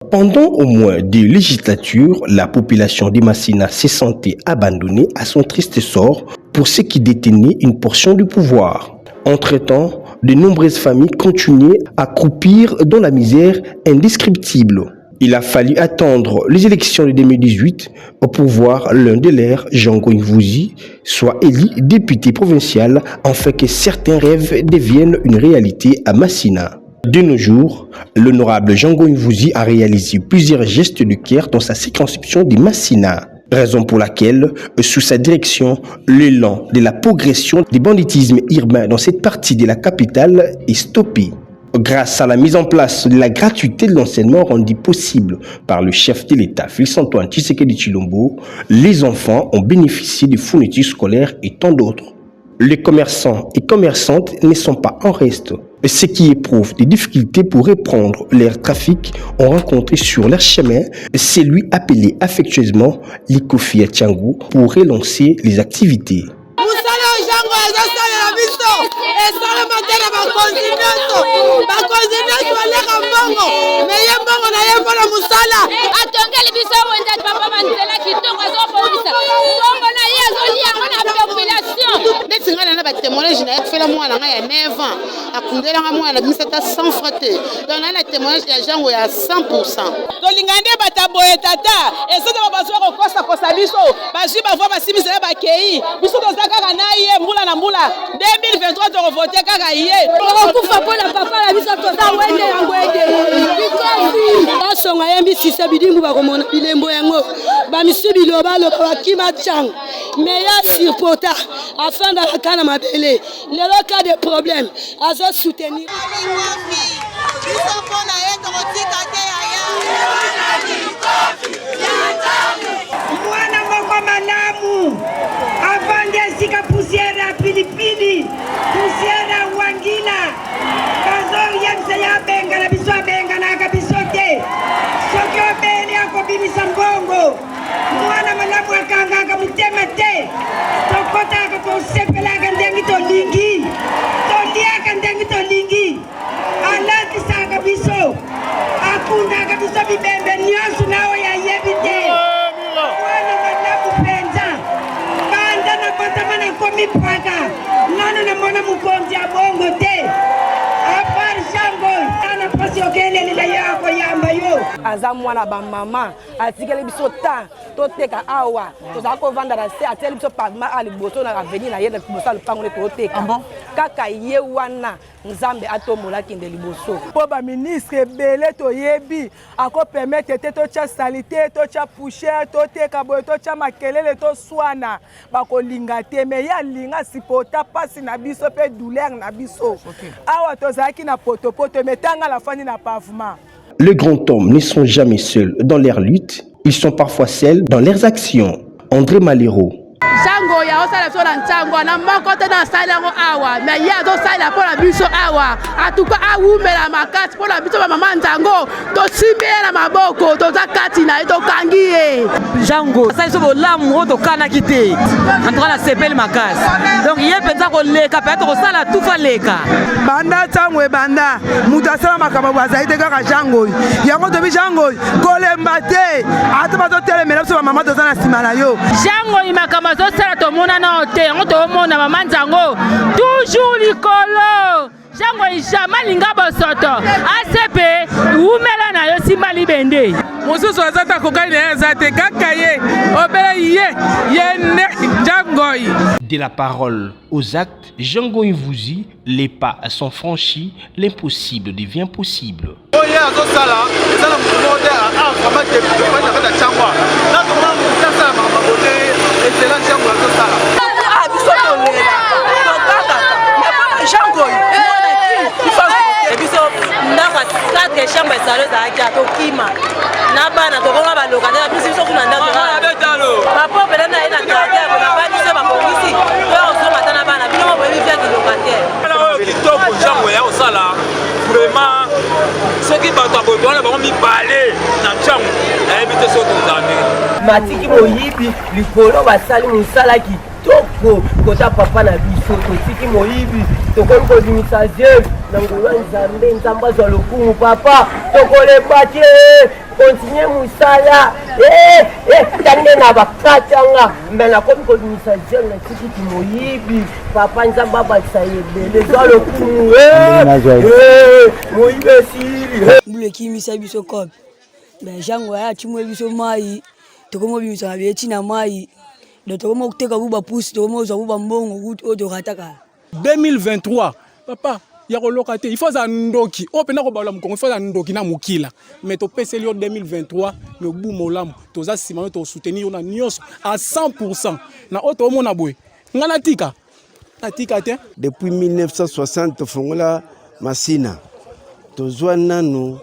Pendant au moins 2 législatures, la population de Massina s'est sentie abandonnée à son triste sort pour ceux qui détenaient une portion du pouvoir. Entre-temps, de nombreuses familles continuaient à croupir dans la misère indescriptible. Il a fallu attendre les élections de 2018 pour voir l'un de leurs, Django Mvusi, soit élu député provincial afin que certains rêves deviennent une réalité à Massina. De nos jours, l'honorable Django Mvusi a réalisé plusieurs gestes de cœur dans sa circonscription de Massina. Raison pour laquelle, sous sa direction, l'élan de la progression du banditisme urbain dans cette partie de la capitale est stoppé. Grâce à la mise en place de la gratuité de l'enseignement rendue possible par le chef de l'État, Félix-Antoine Tshisekedi Tshilombo, les enfants ont bénéficié de fournitures scolaires et tant d'autres. Les commerçants et commerçantes ne sont pas en reste. Ceux qui éprouvent des difficultés pour reprendre leur trafic ont rencontré sur leur chemin celui appelé affectueusement Likofia Tiangou pour relancer les activités. Témoignage n'a fait la moine à 9 ans à Koundé la moine à 17 ans sans frater dans la témoignage de gens à 100%. Donc l'ingandé bataboye tata et ça va passer au costa costa biso basi ba voix basi bisela ba kei biso to zaka na ye mbula na mbula 2023 to voter kaka ye kufa pona papa la biso to za wende yango ede basonga yembi sisa bidimbu bakomona bilembo yango ba misubilo balo ba kima chang meya surpota afin d'akana mabele le cas de problème azo soutenir mwana moko malamu avande sika pusiera pilipili pusiera wangila kazo yemse ya benga na biso benga na kabiso te soki obeli akobimisa mbongo mwana malamu akangaka mutema te tokotaka tosepelaka ndengi tolingi toliaka ndengi tolingi alatisaka biso akundaka biso bibembe nyonso nawo yayebi te mwana malamu mpenza banda na batama na komi paka nano namona mokonzi ya bongo te apar Django ana pasi okelelela yako yamba yo aza mwana bamama atikeli biso ta toteka awa tozala kovanda na se ateli biso pavement a liboso na avenir na ye na liboso ya lupango nde toteka kaka ye wana nzambe atombolaki nde liboso mpo baministre ebele toyebi akopermetre te totya salite totya pouchere toteka boye totya makelele toswana bakolinga te me ye alinga sipota mpasi na biso mpe douleur na biso awa tozalaki na potopoto me tanga lafandi na pavement. Les grands hommes ne sont jamais seuls dans leur lutte, ils sont parfois seuls dans leurs actions. André Malero. Django ya osala so na ntsango na moko te na sala ngo awa na ya zo sala pour la biso awa atuka awumela makati pour la biso ba mama Django to simela maboko to zakati na to kangie Django sala so bolamu to kana kite en la sepel makasi donc ye penza ko leka pe to sala tufa leka banda Django e banda muta sala makaba bazaite kaka Django yango to bi Django kolemba te ata ba to telemela so ba mama to sala simala yo Django imakama zo sala to mona na hote yango to mona mama Django toujours likolo Django ijama linga bosoto ACP umela na yo simali bende mosusu azata kokali na azate kaka ye obele ye ne Django. De la parole aux actes, Django Mvusi, les pas sont franchis, l'impossible devient possible. matiki moyibi likolo basali musala kitoko kota papa na biso totiki moyibi tokoki kodimisa Dieu na ngolo nzambe nzambe azwa lokumu papa tokolemba te continue musala tange na bakatanga mais na komi kodimisa jeune tikiti moyibi papa nzambe abakisa yebele zwa lokumu moyibi esili mbulekimisa biso kope ben jango aya chimwe biso mai tokomo bimisa na beti na mai do tokomo kuteka buba pusi tokomo za buba mbongo oto kataka 2023 papa ya koloka te il faut za ndoki opena ko bala mukongo il faut za ndoki na mukila mais to peseli yo 2023 me bu molamu toza sima to soutenir yo na nyos à 100% na oto mona boy ngana tika atika te depuis 1960 fongola masina tozwa nanu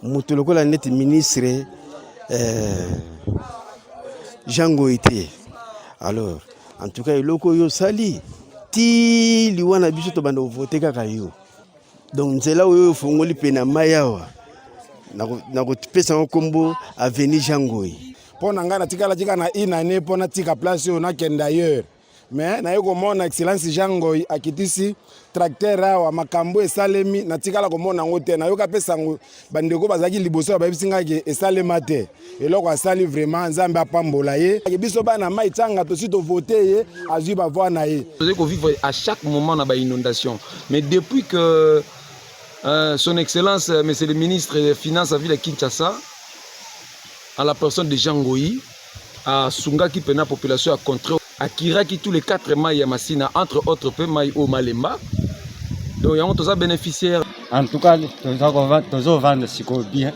mutu lokola net ministre Jango ite alors en tout cas iloko yo sali ti liwana biso to banda voter kaka yo donc nzela oyo fongoli pena mayawa na ko pesa kombo avenir Jangoi pona ngana tikala tika na inane pona tika place yo na kenda ailleurs mais na yoko mona excellence Jangoi akitisi tracteur wa makambo esalemi na tikala ko mona ngote na yoka pesa ngo bandeko bazaki liboso ba bisinga ke esalema te eloko asali vraiment nzambe apambola ye biso bana mai tanga to sito voter ye azui ba voir na ye ko vivre à chaque moment na ba inondation mais depuis que son excellence monsieur le ministre des finances à ville Kinshasa à la personne de Jangoi a sunga qui pena population à contre akiraki tous les 4 mailles ya Masina entre autres pe mailles au Malemba donc yango toza bénéficiaire en tout cas tozo vendre siko bien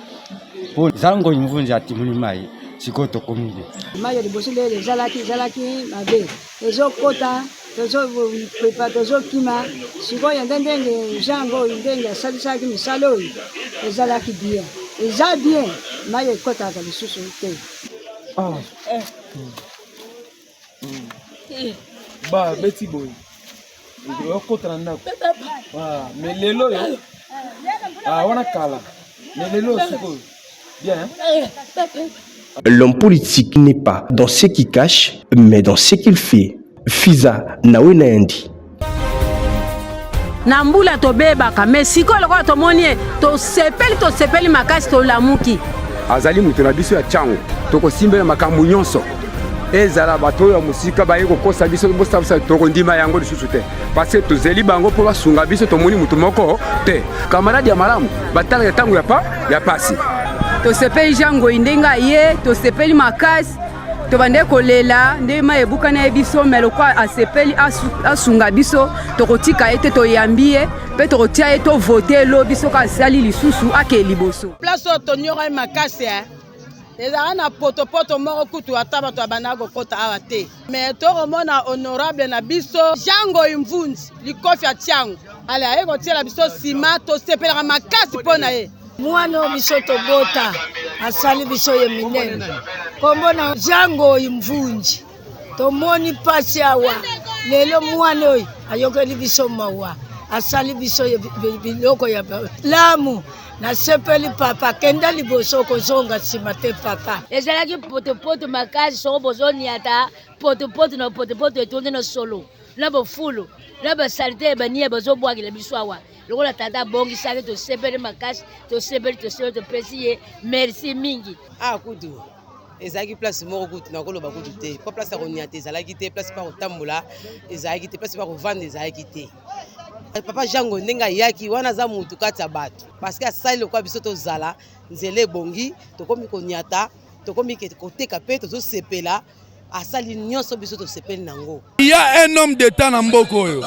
pour zango imvunja timuni mai siko to komile mai de bosile de zalaki mabe tozo kota tozo prépare tozo kima siko yandenge jango ndenge salisa ki misalo zalaki bien eza bien mai kota ka lisusu te ba beti boy yo kotana ndako mais lelo yo wana kala mais lelo siko bien L'homme politique n'est pas dans ce qu'il cache mais dans ce qu'il fait. Fiza Nawena Ndi na mbula tobebaka mais siko loko tomoni to sepeli makasi to lamuki azali mutu na biso ya chango toko simbela makambo nyonso ezala bato ya musika baye kokosa biso bosa toko ndima yango lisusu te parce que tozeli bango po basunga biso tomoni mutu moko te camarade ya malamu batala ya tango ya pasi to sepeli jango indenga ye to sepeli makasi to bande kolela ndema ebuka na biso meloko asepeli asunga biso to kotika ete to yambie pe to kotia ete voter lo biso ka sali lisusu ake liboso place to nyora makasi ezala na potopoto moko kutu ata bato abana kokota awa te mais tokomona honorable na biso Jango imvunzi likofi ya tiango ale aye kotiela biso nsima tosepelaka makasi mpo na ye mwana biso tobota asali biso ye minene kombo na Jango imvunzi tomoni pasi awa lelo mwana oyo ayokeli biso mawa asali biso biloko ya lamu na sepeli papa kenda liboso kozonga nsima te papa ezalaki potopoto makasi soko bozoni ata potopoto na potopoto etonde na solo na bofulu na basalite ebania bazobwakela biso awa lokola tata abongisaki tosepeli makasi tosepeli topesi ye merci mingi kutu ezalaki place moko kutu nakoloba kutu te po place ya konia te ezalaki te place pa kotambola ezalaki te place pa kovanda ezalaki te papa Jango ndenge ayaki wana za mutu kati ya bato parce que asali lokwa biso tozala nzela ebongi tokomi koniata tokomi koteka pe tozosepela asali nyonso biso tosepeli nango. Il y a un homme d'État na mboko oyo.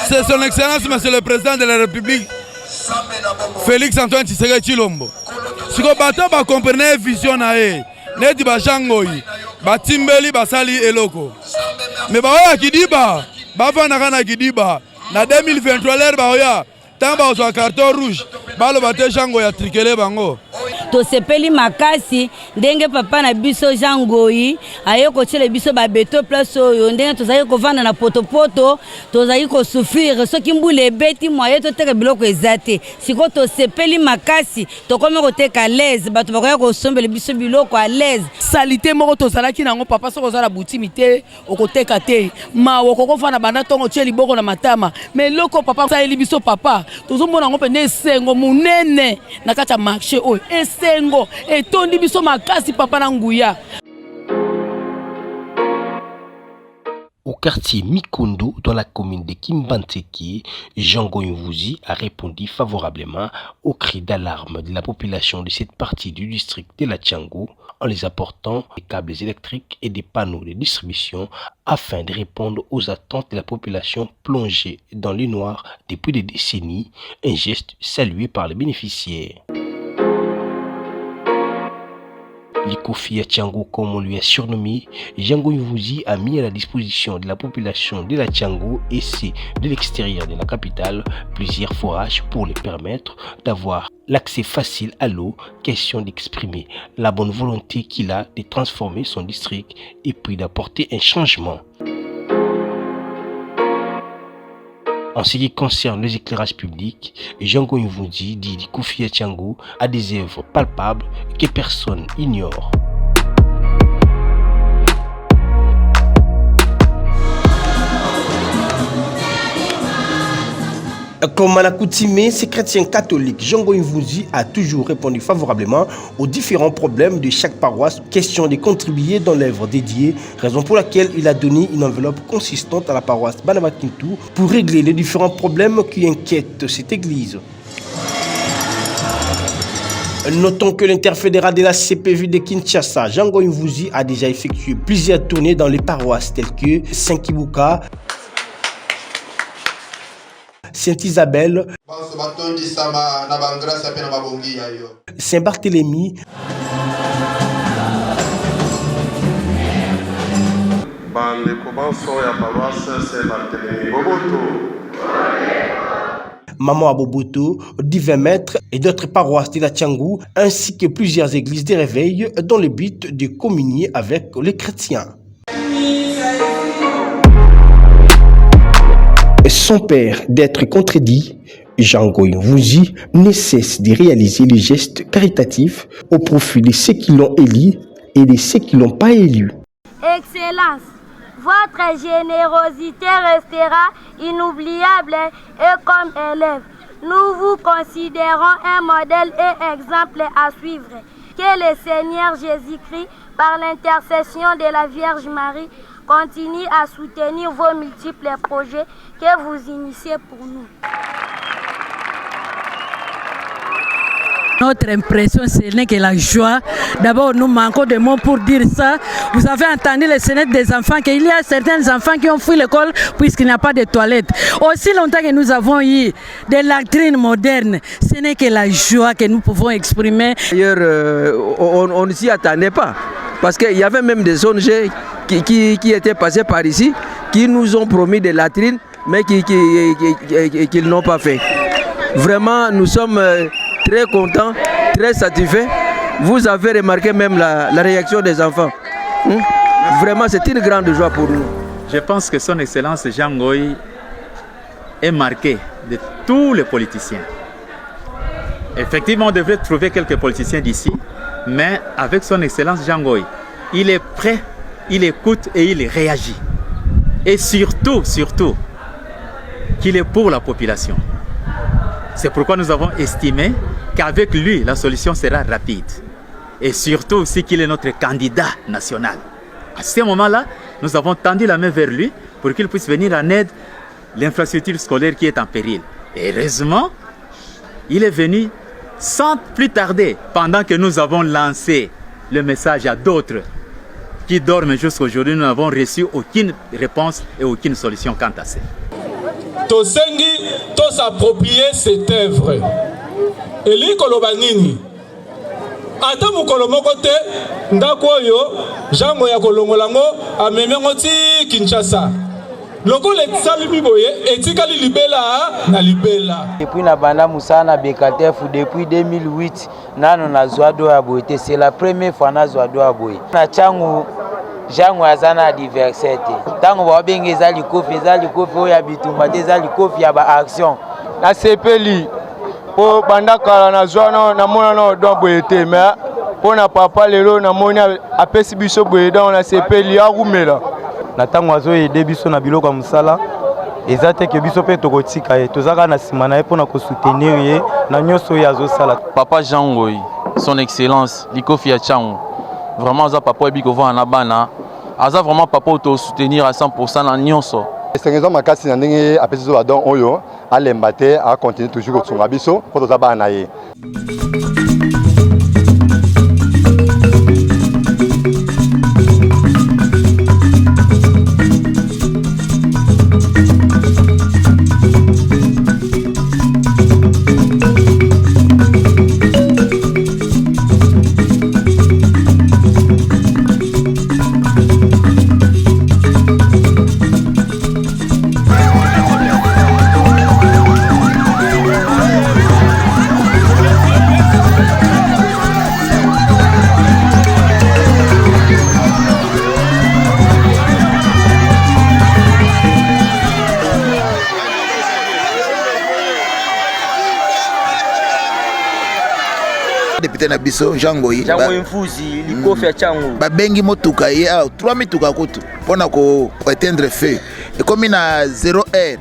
C'est son excellence monsieur le président de la République Félix Antoine Tshisekedi Tshilombo. Siko bato ba comprendre vision na ye neti ba Jango yi batimbeli basali eloko mais ba kidiba bafana kana kidiba na 2023 l'air baoya tamba oswa carton rouge balo bate Jango ya trikele bango tosepeli makasi ndenge papa na biso Jangoi aye kotiela biso ba beto place oyo ndenge tozali kovanda na potopoto tozali kosufrir soki mbula ebeti moye toteka biloko ezate siko tosepeli makasi tokomi koteka l'aise bato bakoya kosombela biso biloko à l'aise salite moko tozalaki nango papa soko ozala butimi te okoteka te mawa okokofana banda ntongo tie liboko na matama mais loko papa sayeli biso papa tozomona ngo mpe nde esengo monene na kati ya marché oyo esengo etondi biso makasi papa na nguya. Au quartier Mikondo, dans la commune de Kimbantseke, Jean Goyunvuzi a répondu favorablement aux cris d'alarme de la population de cette partie du district de la Tchango en les apportant des câbles électriques et des panneaux de distribution afin de répondre aux attentes de la population plongée dans le noir depuis des décennies, un geste salué par les bénéficiaires. Likofi Tchango, comme on lui a surnommé, Jean Goyunvuzi a mis à la disposition de la population de la Tchango et c'est de l'extérieur de la capitale plusieurs forages pour les permettre d'avoir l'accès facile à l'eau, question d'exprimer la bonne volonté qu'il a de transformer son district et puis d'apporter un changement. En ce qui concerne les éclairages publics, Jean Goyunvuzi dit Likofi Tchango a des œuvres palpables que personne ignore. Comme à l'accoutumée, ce chrétien catholique Jean Goyunvuzi a toujours répondu favorablement aux différents problèmes de chaque paroisse, question de contribuer dans l'œuvre dédiée, raison pour laquelle il a donné une enveloppe consistante à la paroisse Banabakintou pour régler les différents problèmes qui inquiètent cette église. Notons que l'interfédéral de la CPV de Kinshasa, Jean Goyunvuzi, a déjà effectué plusieurs tournées dans les paroisses telles que Saint-Kibuka, Saint-Isabelle, Saint-Barthélemy, Maman à Boboto, divers maîtres et d'autres paroisses de la Tchango, ainsi que plusieurs églises de réveil dans le but de communier avec les chrétiens. Son père d'être contredit, Jean Goyunvuzi ne cesse de réaliser les gestes caritatifs au profit de ceux qui l'ont élu et de ceux qui ne l'ont pas élu. Excellence, votre générosité restera inoubliable et comme élève, nous vous considérons un modèle et exemple à suivre. Que le Seigneur Jésus-Christ, par l'intercession de la Vierge Marie, continue à soutenir vos multiples projets que vous initiez pour nous. Notre impression, ce n'est que la joie. D'abord, nous manquons de mots pour dire ça. Vous avez entendu les scénettes des enfants, qu'il y a certains enfants qui ont fui l'école puisqu'il n'y a pas de toilettes. Aussi longtemps que nous avons eu des latrines modernes, ce n'est que la joie que nous pouvons exprimer. D'ailleurs, on ne s'y attendait pas. Parce qu'il y avait même des ONG qui étaient passés par ici, qui nous ont promis des latrines, mais qu'ils n'ont pas fait. Vraiment, nous sommes très contents, très satisfaits. Vous avez remarqué même la réaction des enfants. Vraiment, c'est une grande joie pour nous. Je pense que son Excellence Jean Goy est marqué de tous les politiciens. Effectivement, on devrait trouver quelques politiciens d'ici, mais avec son Excellence Jean Goy, il est prêt, il écoute et il réagit. Et surtout, qu'il est pour la population. C'est pourquoi nous avons estimé qu'avec lui, la solution sera rapide. Et surtout aussi qu'il est notre candidat national. À ce moment-là, nous avons tendu la main vers lui pour qu'il puisse venir en aide l'infrastructure scolaire qui est en péril. Et heureusement, il est venu sans plus tarder, pendant que nous avons lancé le message à d'autres qui dorment jusqu'à aujourd'hui, nous n'avons reçu aucune réponse et aucune solution quant à ça. Tosengi, tous s'approprier cette œuvre. Et li kolobanini. Ata mukolo moko te ndako oyo jango ya kolongolango amemengo ti Kinshasa. Loko le salimi boye etikali libela na libela. Depuis na banda musana Bekatefu depuis 2008 nano na Zwado ya boite, c'est la première fois na Zwado ya boye. Na changu jango azana adversité. Tango ba bengi ezali kofi oya bitumba te ezali kofi ya ba action. Na sepeli po banda kala na Zwano na mona na don boite mais pona papa lelo na moni apesi biso boye dans na sepeli arumela. Na tango azo ede biso na biloko ya musala eza te ke biso pe tokotika ye tozaka na sima na ye mpona kosoutenir ye na nyonso oyo azosala. Papa Jean Goy son excellence Likofi Achangu. Vraiment aza papa ebiko va na bana. Aza vraiment papa auto soutenir à 100% na nyonso. Sengezo makasi na ndenge apesi zo adon oyo alemba te a continuer toujours kosunga biso po toza bana ye. Député na biso Jangoyi Mfuzi Likofi Achangu babengi motuka ye 3 mituka kutu pona ko éteindre feu et comme na 0 heure.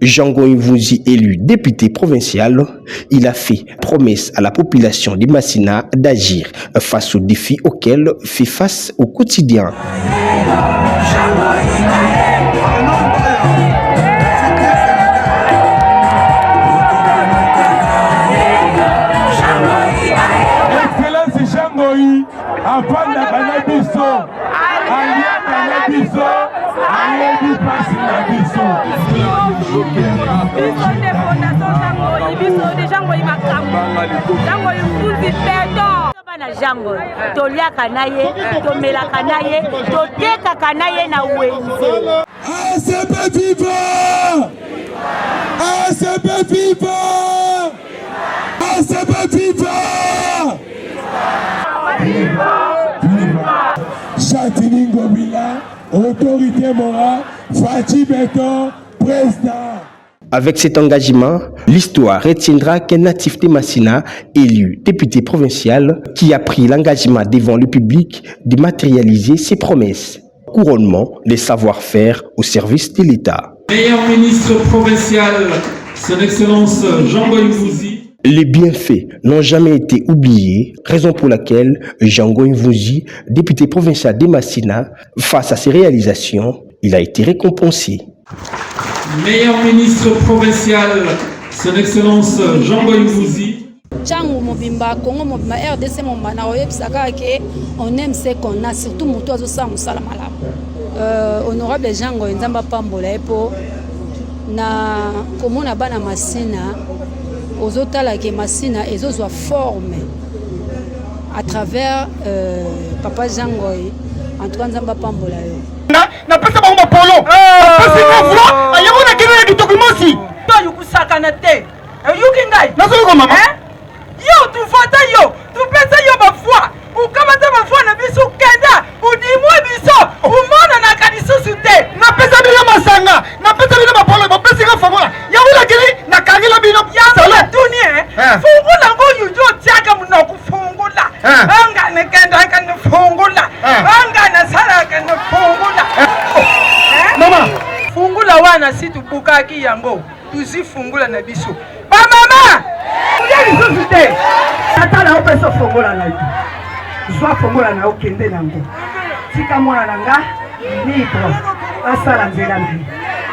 Jangoyi Mvunzi élu député provincial, il a fait promesse à la population de Massina d'agir face aux défis auxquels fait face au quotidien. Avanda Canabiso, Alia Canabiso, Alia Canabiso. Jango toliaka na ye tomelaka na ye totekaka na ye na wenze. ACP viva! ACP viva! ACP viva! Chatiningo Bila, autorité morale, Fatih Beton, président. Avec cet engagement, l'histoire retiendra qu'un natif de Massina, élu député provincial, qui a pris l'engagement devant le public de matérialiser ses promesses. Couronnement des savoir-faire au service de l'État. Meilleur ministre provincial, Son Excellence Jangoyi Mvunzi. Les bienfaits n'ont jamais été oubliés, raison pour laquelle Jangoyi Mvunzi, député provincial de Massina, face à ses réalisations, il a été récompensé. Meilleur ministre provincial, Son Excellence Jangoyi Mvunzi. Changu mobimba Congo mobimba RDC mobimba oyebisaka ke on aime ce qu'on a, surtout moto azosa musala malamu. Honorable Jangoyi nzamba pambola epo na komona bana Massina ozotala ke Massina ezozwa forme à travers papa Jangoyi, en tout cas nzamba pambola yo na pesa ba polo pesa na vlo ayo na kile ki tokumosi to yukusaka na te yuki ngai na so ko mama yo tu vota yo tu pesa yo ba foi ou kamata ba foi na biso kenda ou dimwe biso ou mona na kaniso sute na pesa bila masanga na pesa bila ba polo ba pesa ka famola ya wala kile na kangila bino ya sala dunie fungula ngo yujo tiaka muno kufungula anga ne kenda kan fungula anga na sala kan fungula mama fungula wana si tubukaki yango tuzi fungula na biso ba mama ya biso sute atala opesa fungula na itu zwa fungula na okende nango tika mwana nanga nipro asala nzela ndi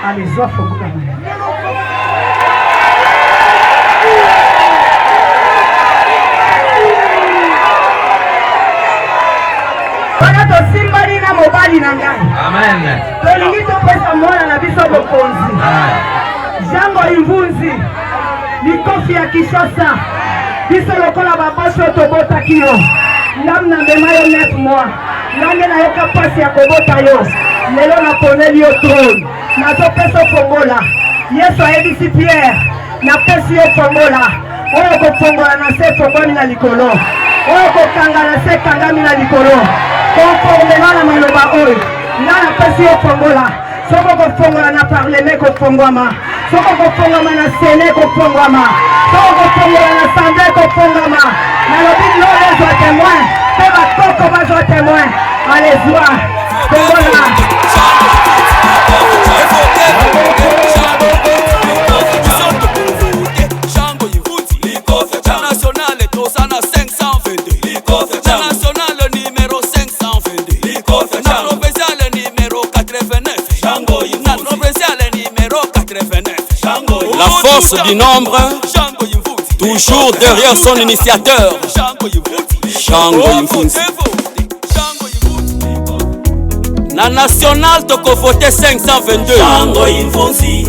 alizwa fungula na wana tosimbali na mobali na ngai amen tolingi topesa mwana na biso bokonzi Jangoyi Mvunzi Likofi ya Kinshasa biso lokola babaso tobotaki yo ndam na ndema yo 9 mois ndenge nayoka pasi ya kobota yo lelo naponeli yo trône nazopesa fongola Yesu ayebisi Pierre napesi yo fongola oyo kofongola na se fongoli na likolo oyo kokanga na se kangami na likolo konformema na maloba oyo nga napesi yo fongola soko kofongola na parleme kofongwama soko kofongwama na sene kofongwama soko kofongola na assemblée kofongwama nalobi lolo ezwa témoin mpe bakoko bazwa témoin alezwa fongola force du nombre, toujours derrière son initiateur, Django Imfunzi. La nationale toko voté 522. Django Imfunzi,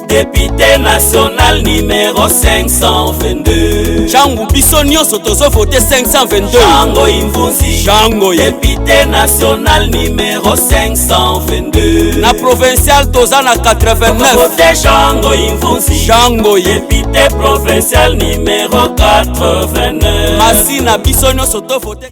député national numéro 522. Django biso nyonso tozo voté 522. Django Imfunzi, Django député national numéro 522. Na provincial toza na 89. Voté Django Imfunzi, Django député provincial numéro 89. Masina biso nyonso to voté